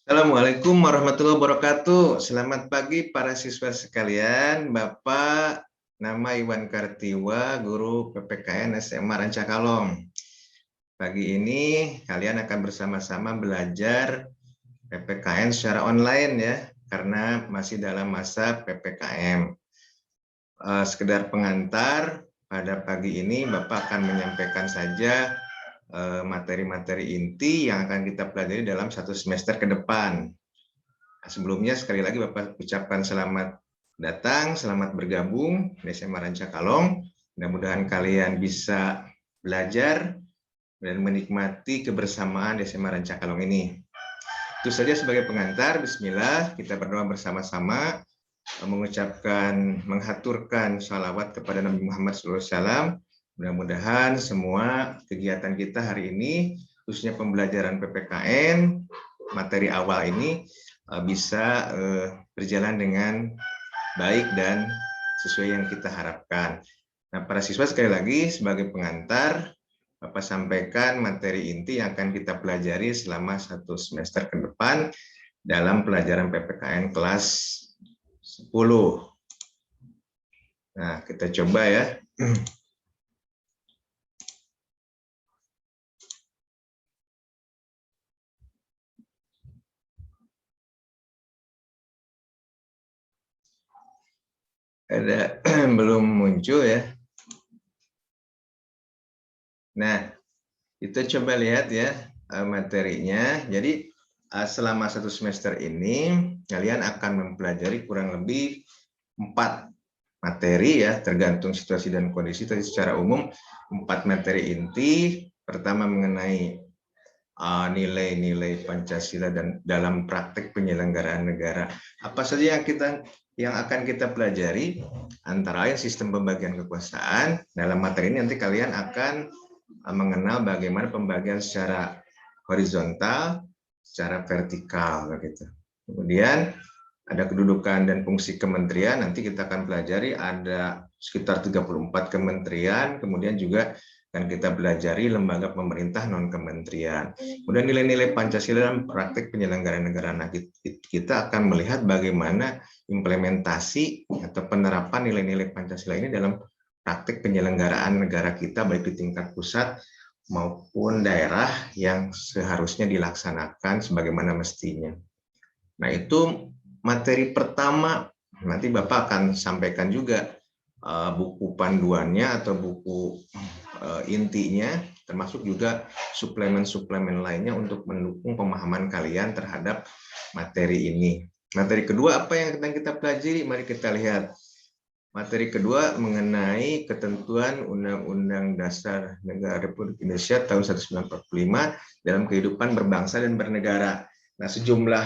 Assalamualaikum warahmatullahi wabarakatuh. Selamat pagi para siswa sekalian. Bapak nama Iwan Kartiwa, guru PPKN SMA Rancakalong. Pagi ini kalian akan bersama-sama belajar PPKN secara online ya, karena masih dalam masa PPKM. Sekedar pengantar, pada pagi ini Bapak akan menyampaikan saja materi-materi inti yang akan kita pelajari dalam satu semester ke depan. Sebelumnya sekali lagi Bapak ucapkan selamat datang, selamat bergabung di SMA Rancakalong. Mudah-mudahan kalian bisa belajar dan menikmati kebersamaan di SMA Rancakalong ini. Itu saja sebagai pengantar. Bismillah, kita berdoa bersama-sama, menghaturkan salawat kepada Nabi Muhammad SAW. Mudah-mudahan semua kegiatan kita hari ini, khususnya pembelajaran PPKN, materi awal ini, bisa berjalan dengan baik dan sesuai yang kita harapkan. Nah, para siswa sekali lagi sebagai pengantar, Bapak sampaikan materi inti yang akan kita pelajari selama satu semester ke depan dalam pelajaran PPKN kelas 10. Nah, kita coba ya. Ada belum muncul ya. Nah, kita coba lihat ya materinya. Jadi selama satu semester ini kalian akan mempelajari kurang lebih 4 materi ya, tergantung situasi dan kondisi. Tapi secara umum 4 materi inti. Pertama mengenai nilai-nilai Pancasila dan dalam praktek penyelenggaraan negara. Apa saja yang akan kita pelajari? Antara lain sistem pembagian kekuasaan. Dalam materi ini nanti kalian akan mengenal bagaimana pembagian secara horizontal, secara vertikal begitu. Kemudian ada kedudukan dan fungsi kementerian, nanti kita akan pelajari ada sekitar 34 kementerian, kemudian juga akan kita pelajari lembaga pemerintah non-kementerian. Kemudian nilai-nilai Pancasila dalam praktik penyelenggaraan negara. Nah, kita akan melihat bagaimana implementasi atau penerapan nilai-nilai Pancasila ini dalam praktik penyelenggaraan negara kita, baik di tingkat pusat maupun daerah yang seharusnya dilaksanakan sebagaimana mestinya. Nah, itu materi pertama. Nanti Bapak akan sampaikan juga buku panduannya atau buku intinya, termasuk juga suplemen-suplemen lainnya untuk mendukung pemahaman kalian terhadap materi ini. Materi kedua apa yang akan kita pelajari? Mari kita lihat. Materi kedua mengenai ketentuan Undang-Undang Dasar Negara Republik Indonesia tahun 1945 dalam kehidupan berbangsa dan bernegara. Nah, sejumlah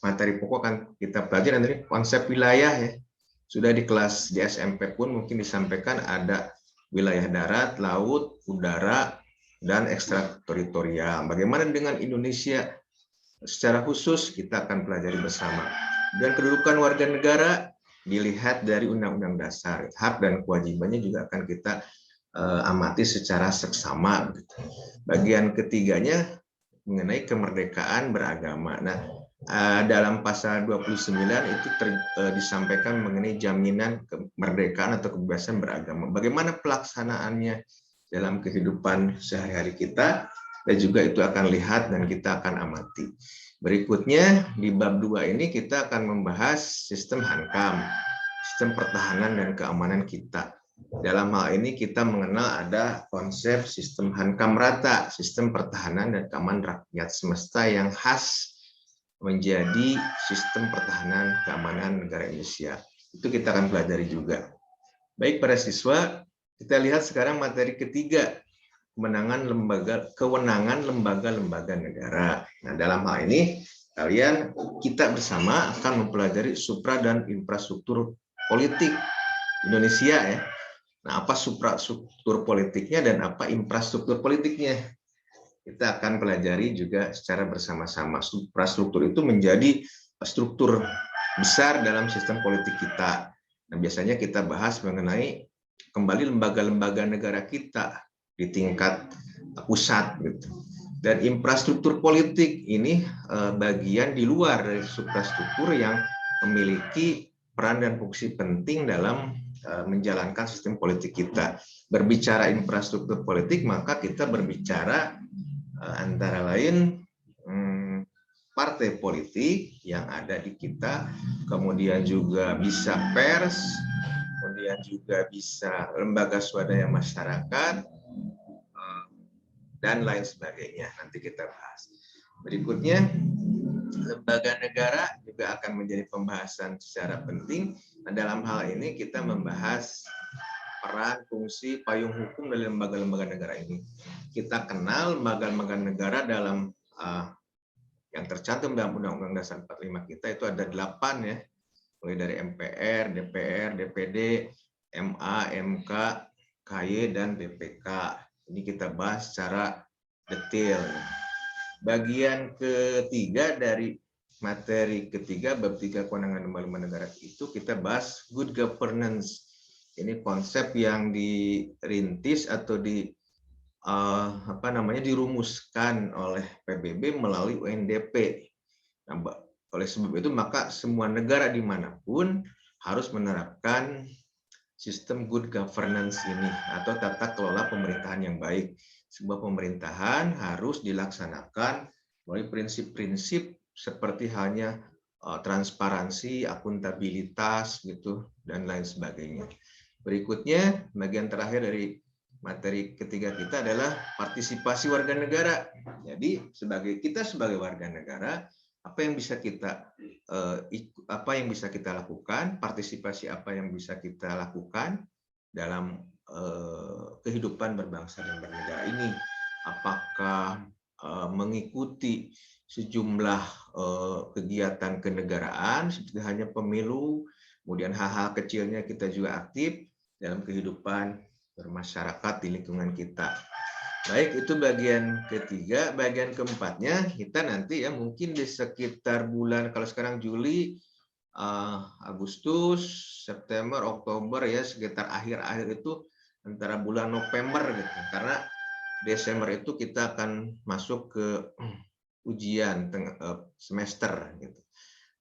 materi pokok akan kita pelajari nanti. Konsep wilayah ya. Sudah di kelas di SMP pun mungkin disampaikan ada wilayah darat, laut, udara, dan ekstrateritorial. Bagaimana dengan Indonesia secara khusus kita akan pelajari bersama. Dan kedudukan warga negara dilihat dari Undang-Undang Dasar. Hak dan kewajibannya juga akan kita amati secara seksama. Bagian ketiganya mengenai kemerdekaan beragama. Nah, dalam pasal 29 itu disampaikan mengenai jaminan kemerdekaan atau kebebasan beragama. Bagaimana pelaksanaannya dalam kehidupan sehari-hari kita, dan juga itu akan lihat dan kita akan amati. Berikutnya di bab 2 ini kita akan membahas sistem Hankam, sistem pertahanan dan keamanan kita. Dalam hal ini kita mengenal ada konsep sistem Hankam rata, sistem pertahanan dan keamanan rakyat semesta yang khas menjadi sistem pertahanan keamanan negara Indonesia. Itu kita akan pelajari juga. Baik para siswa, kita lihat sekarang materi ketiga, kewenangan lembaga-lembaga negara. Nah, dalam hal ini kita bersama akan mempelajari supra dan infrastruktur politik Indonesia ya. Nah, apa suprastruktur politiknya dan apa infrastruktur politiknya? Kita akan pelajari juga secara bersama-sama. Suprastruktur itu menjadi struktur besar dalam sistem politik kita. Nah, biasanya kita bahas mengenai kembali lembaga-lembaga negara kita di tingkat pusat gitu. Dan infrastruktur politik ini bagian di luar dari suprastruktur yang memiliki peran dan fungsi penting dalam menjalankan sistem politik kita. Berbicara infrastruktur politik, maka kita berbicara antara lain partai politik yang ada di kita, kemudian juga bisa pers, kemudian juga bisa lembaga swadaya masyarakat, dan lain sebagainya. Nanti kita bahas. Berikutnya, lembaga negara juga akan menjadi pembahasan secara penting. Nah, dalam hal ini kita membahas peran, fungsi, payung hukum dari lembaga-lembaga negara ini. Kita kenal lembaga-lembaga negara dalam yang tercantum dalam Undang-Undang Dasar 45 kita itu ada 8 ya, mulai dari MPR, DPR, DPD, MA, MK, KY, dan BPK. Ini kita bahas secara detail. Bagian ketiga dari materi ketiga, bab 3 kewenangan lembaga negara itu kita bahas good governance. Ini konsep yang dirintis atau dirumuskan oleh PBB melalui UNDP. Nah, oleh sebab itu maka semua negara dimanapun harus menerapkan sistem good governance ini atau tata kelola pemerintahan yang baik. Sebuah pemerintahan harus dilaksanakan melalui prinsip-prinsip seperti halnya transparansi, akuntabilitas gitu dan lain sebagainya. Berikutnya, bagian terakhir dari materi ketiga kita adalah partisipasi warga negara. Jadi sebagai warga negara, apa yang bisa kita lakukan, partisipasi apa yang bisa kita lakukan dalam kehidupan berbangsa dan bernegara ini. Apakah mengikuti sejumlah kegiatan kenegaraan seperti hanya pemilu, kemudian hal-hal kecilnya kita juga aktif dalam kehidupan bermasyarakat di lingkungan kita. Baik, itu bagian ketiga. Bagian keempatnya kita nanti ya mungkin di sekitar bulan, kalau sekarang Juli, Agustus, September, Oktober ya, sekitar akhir-akhir itu antara bulan November gitu. Karena Desember itu kita akan masuk ke ujian semester gitu.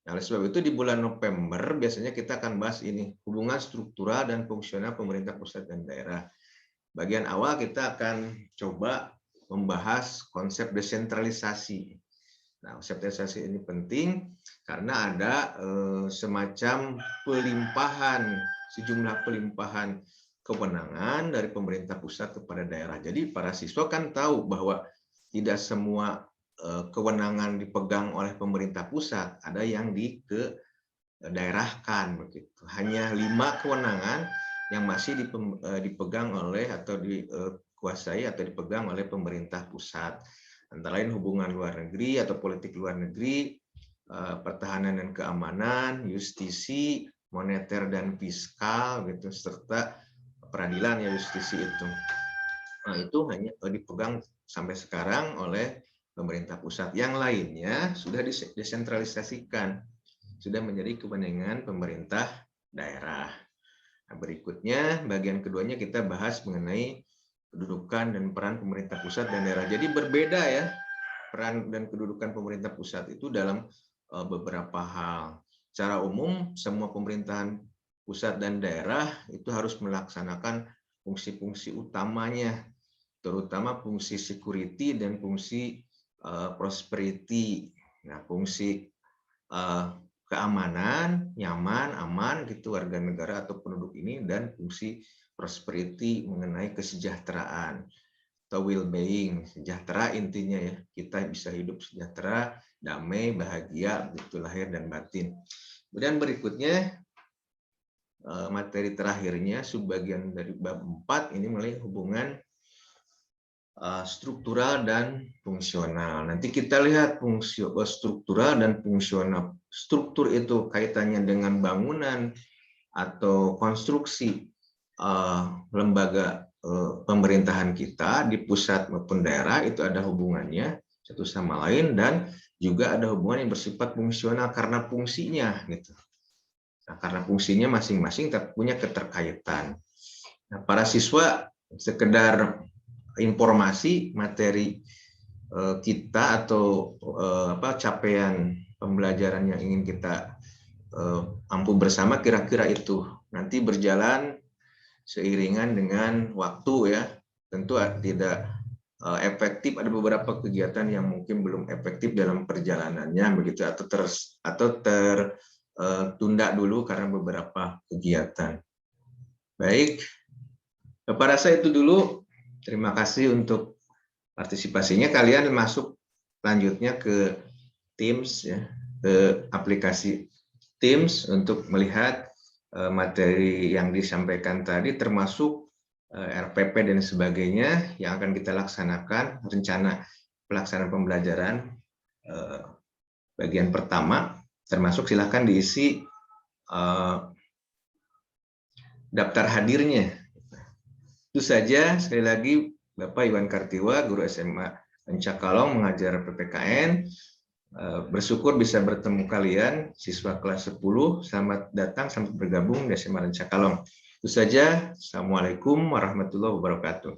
Nah, oleh sebab itu di bulan November biasanya kita akan bahas ini, hubungan struktural dan fungsional pemerintah pusat dan daerah. Bagian awal kita akan coba membahas konsep desentralisasi. Nah, konsep desentralisasi ini penting karena ada semacam sejumlah pelimpahan kewenangan dari pemerintah pusat kepada daerah. Jadi para siswa kan tahu bahwa tidak semua kewenangan dipegang oleh pemerintah pusat, ada yang didaerahkan begitu. Hanya 5 kewenangan yang masih dipegang oleh atau dikuasai atau dipegang oleh pemerintah pusat. Antara lain hubungan luar negeri atau politik luar negeri, pertahanan dan keamanan, justisi, moneter dan fiskal gitu, serta peradilan ya justisi itu. Nah, itu hanya dipegang sampai sekarang oleh pemerintah pusat. Yang lainnya sudah disentralisasikan, sudah menjadi kewenangan pemerintah daerah. Nah, berikutnya, bagian keduanya kita bahas mengenai kedudukan dan peran pemerintah pusat dan daerah. Jadi berbeda ya, peran dan kedudukan pemerintah pusat itu dalam beberapa hal. Secara umum, semua pemerintahan pusat dan daerah itu harus melaksanakan fungsi-fungsi utamanya, terutama fungsi security dan fungsi prosperity. Nah, fungsi keamanan, nyaman, aman gitu warga negara atau penduduk ini, dan fungsi prosperity mengenai kesejahteraan atau well-being, sejahtera intinya ya, kita bisa hidup sejahtera, damai, bahagia gitu lahir dan batin. Kemudian berikutnya materi terakhirnya subbagian dari bab 4 ini mulai hubungan struktural dan fungsional. Nanti kita lihat fungsi struktural dan fungsional. Struktur itu kaitannya dengan bangunan atau konstruksi lembaga pemerintahan kita di pusat maupun daerah, itu ada hubungannya satu sama lain, dan juga ada hubungan yang bersifat fungsional karena fungsinya gitu. Nah, karena fungsinya masing-masing punya keterkaitan. Nah, para siswa sekedar informasi materi kita atau capaian pembelajaran yang ingin kita ampu bersama kira-kira itu nanti berjalan seiringan dengan waktu ya. Tentu tidak efektif, ada beberapa kegiatan yang mungkin belum efektif dalam perjalanannya begitu atau tertunda dulu karena beberapa kegiatan. Baik, Bapak rasa itu dulu. Terima kasih untuk partisipasinya. Kalian masuk lanjutnya ke Teams ya, ke aplikasi Teams untuk melihat materi yang disampaikan tadi termasuk RPP dan sebagainya yang akan kita laksanakan, rencana pelaksanaan pembelajaran bagian pertama, termasuk silakan diisi daftar hadirnya. Itu saja, sekali lagi Bapak Iwan Kartiwa, guru SMA Rancakalong, mengajar PPKN. Bersyukur bisa bertemu kalian, siswa kelas 10. Selamat datang, selamat bergabung di SMA Rancakalong. Itu saja. Assalamualaikum warahmatullahi wabarakatuh.